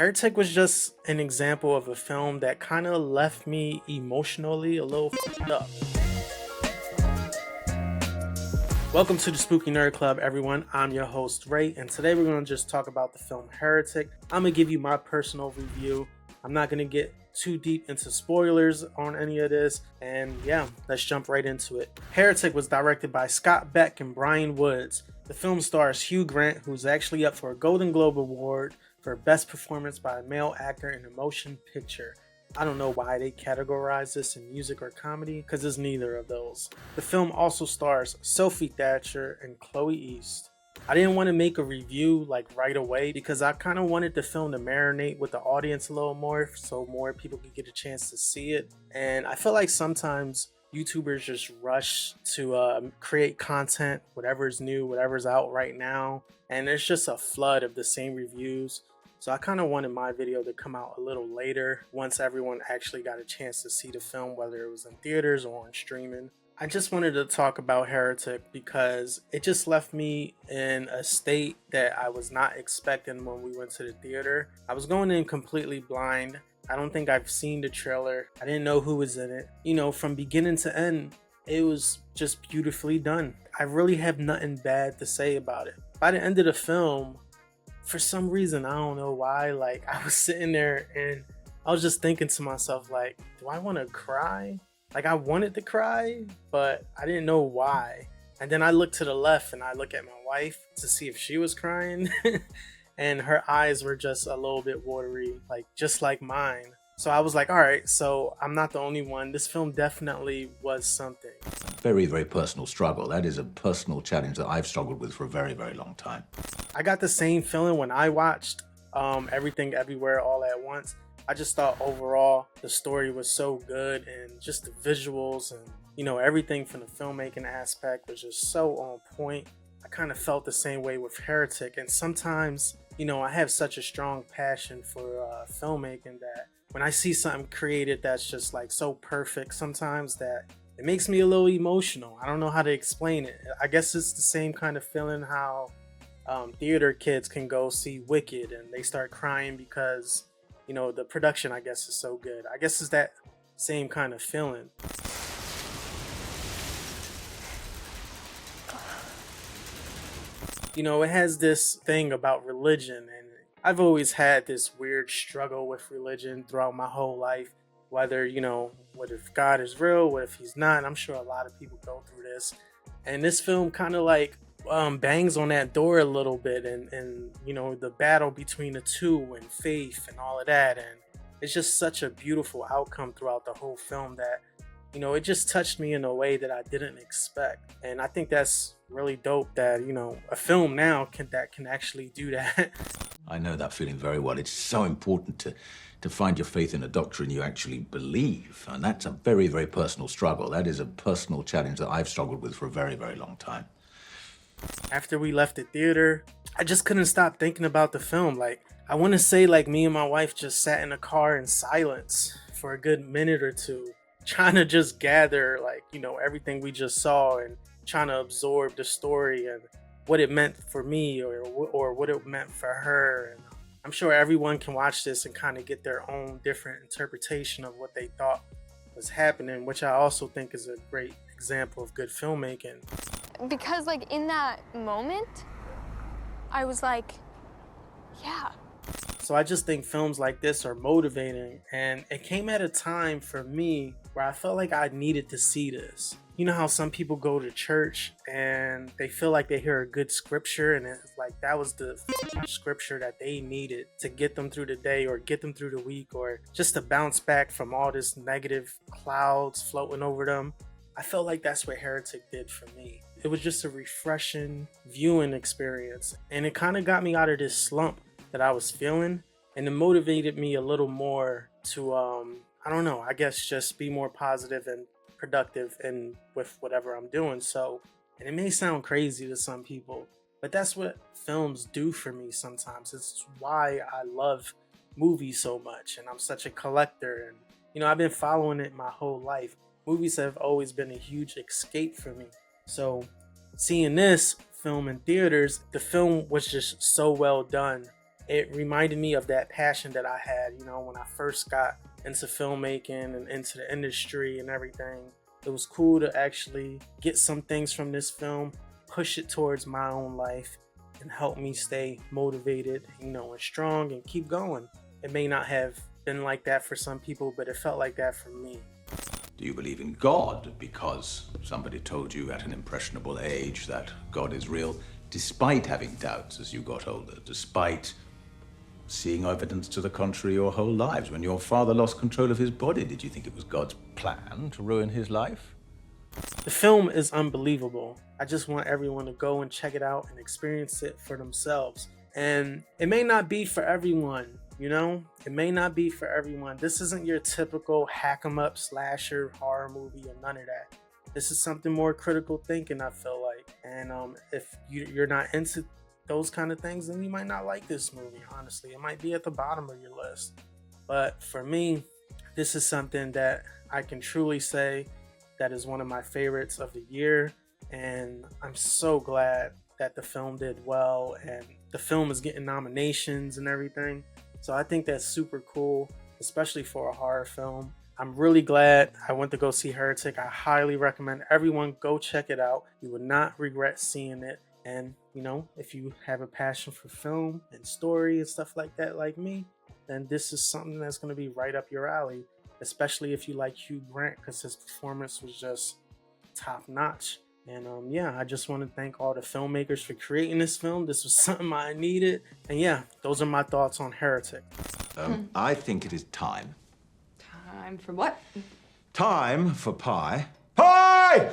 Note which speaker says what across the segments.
Speaker 1: Heretic was just an example of a film that kind of left me emotionally a little f***ed up. Welcome to the Spooky Nerd Club, everyone. I'm your host, Ray, and today we're going to just talk about the film Heretic. I'm going to give you my personal review. I'm not going to get too deep into spoilers on any of this, and yeah, let's jump right into it. Heretic was directed by Scott Beck and Brian Woods. The film stars Hugh Grant, who's actually up for a Golden Globe Award for Best Performance by a Male Actor in a Motion Picture. I don't know why they categorize this in music or comedy, because it's neither of those. The film also stars Sophie Thatcher and Chloe East. I didn't want to make a review like right away because I kind of wanted the film to marinate with the audience a little more so more people could get a chance to see it. And I feel like sometimes YouTubers just rush to create content, whatever's new, whatever's out right now. And there's just a flood of the same reviews. So I kind of wanted my video to come out a little later once everyone actually got a chance to see the film, whether it was in theaters or on streaming. I just wanted to talk about Heretic because it just left me in a state that I was not expecting when we went to the theater. I was going in completely blind. I don't think I've seen the trailer. I didn't know who was in it. You know, from beginning to end, it was just beautifully done. I really have nothing bad to say about it. By the end of the film, for some reason, I don't know why, like I was sitting there and I was just thinking to myself, like, do I want to cry? Like I wanted to cry, but I didn't know why. And then I looked to the left and I look at my wife to see if she was crying and her eyes were just a little bit watery, like just like mine. So I was like, all right, so I'm not the only one. This film definitely was something.
Speaker 2: Very, very personal struggle. That is a personal challenge that I've struggled with for a very, very long time.
Speaker 1: I got the same feeling when I watched Everything Everywhere All at Once. I just thought overall the story was so good and just the visuals and, you know, everything from the filmmaking aspect was just so on point. I kind of felt the same way with Heretic. And sometimes, you know, I have such a strong passion for filmmaking that when I see something created that's just like so perfect sometimes that it makes me a little emotional. I don't know how to explain it. I guess it's the same kind of feeling how theater kids can go see Wicked and they start crying because, you know, the production, I guess, is so good. I guess it's that same kind of feeling. You know, it has this thing about religion, and I've always had this weird struggle with religion throughout my whole life. Whether, you know, what if God is real, what if he's not? I'm sure a lot of people go through this. And this film kind of like bangs on that door a little bit and you know, the battle between the two and faith and all of that. And it's just such a beautiful outcome throughout the whole film that, you know, it just touched me in a way that I didn't expect. And I think that's really dope that, you know, a film now can actually do that.
Speaker 2: I know that feeling very well. It's so important to find your faith in a doctrine you actually believe. And that's a very, very personal struggle. That is a personal challenge that I've struggled with for a very, very long time.
Speaker 1: After we left the theater, I just couldn't stop thinking about the film. Like, I want to say like me and my wife just sat in the car in silence for a good minute or two, trying to just gather like, you know, everything we just saw and trying to absorb the story and what it meant for me or what it meant for her. And I'm sure everyone can watch this and kind of get their own different interpretation of what they thought was happening, which I also think is a great example of good filmmaking.
Speaker 3: Because like in that moment, I was like, yeah.
Speaker 1: So I just think films like this are motivating, and it came at a time for me where I felt like I needed to see this. You know how some people go to church and they feel like they hear a good scripture and it's like that was the scripture that they needed to get them through the day or get them through the week or just to bounce back from all this negative clouds floating over them. I felt like that's what Heretic did for me. It was just a refreshing viewing experience, and it kind of got me out of this slump that I was feeling, and it motivated me a little more to I don't know, I guess just be more positive and productive and with whatever I'm doing. So, and it may sound crazy to some people, but that's what films do for me sometimes. It's why I love movies so much, and I'm such a collector, and you know, I've been following it my whole life. Movies have always been a huge escape for me. So seeing this film in theaters, the film was just so well done. it reminded me of that passion that I had, you know, when I first got into filmmaking and into the industry and everything. It was cool to actually get some things from this film, push it towards my own life, and help me stay motivated, you know, and strong and keep going. It may not have been like that for some people, but it felt like that for me.
Speaker 2: Do you believe in God because somebody told you at an impressionable age that God is real, despite having doubts as you got older, despite seeing evidence to the contrary your whole lives? When your father lost control of his body, did you think it was God's plan to ruin his life?
Speaker 1: The film is unbelievable. I just want everyone to go and check it out and experience it for themselves. And it may not be for everyone, you know? It may not be for everyone. This isn't your typical hack 'em up slasher horror movie or none of that. This is something more critical thinking, I feel like. And if you're not into those kind of things, then you might not like this movie, honestly. It might be at the bottom of your list. But for me, this is something that I can truly say that is one of my favorites of the year. And I'm so glad that the film did well and the film is getting nominations and everything. So I think that's super cool, especially for a horror film. I'm really glad I went to go see Heretic. I highly recommend everyone go check it out. You would not regret seeing it. And, you know, if you have a passion for film and story and stuff like that, like me, then this is something that's going to be right up your alley, especially if you like Hugh Grant, because his performance was just top notch. And yeah, I just want to thank all the filmmakers for creating this film. This was something I needed. And yeah, those are my thoughts on Heretic.
Speaker 2: I think it is time.
Speaker 4: Time for what?
Speaker 2: Time for pie. Pie!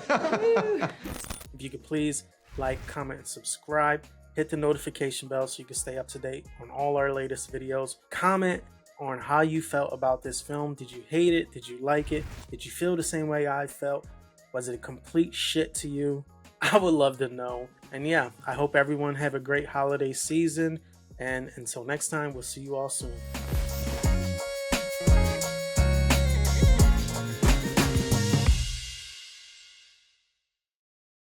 Speaker 1: If you could please like, comment, and subscribe. Hit the notification bell so you can stay up to date on all our latest videos. Comment on how you felt about this film. Did you hate it? Did you like it? Did you feel the same way I felt? Was it a complete shit to you? I would love to know. And yeah, I hope everyone have a great holiday season. And until next time, we'll see you all soon.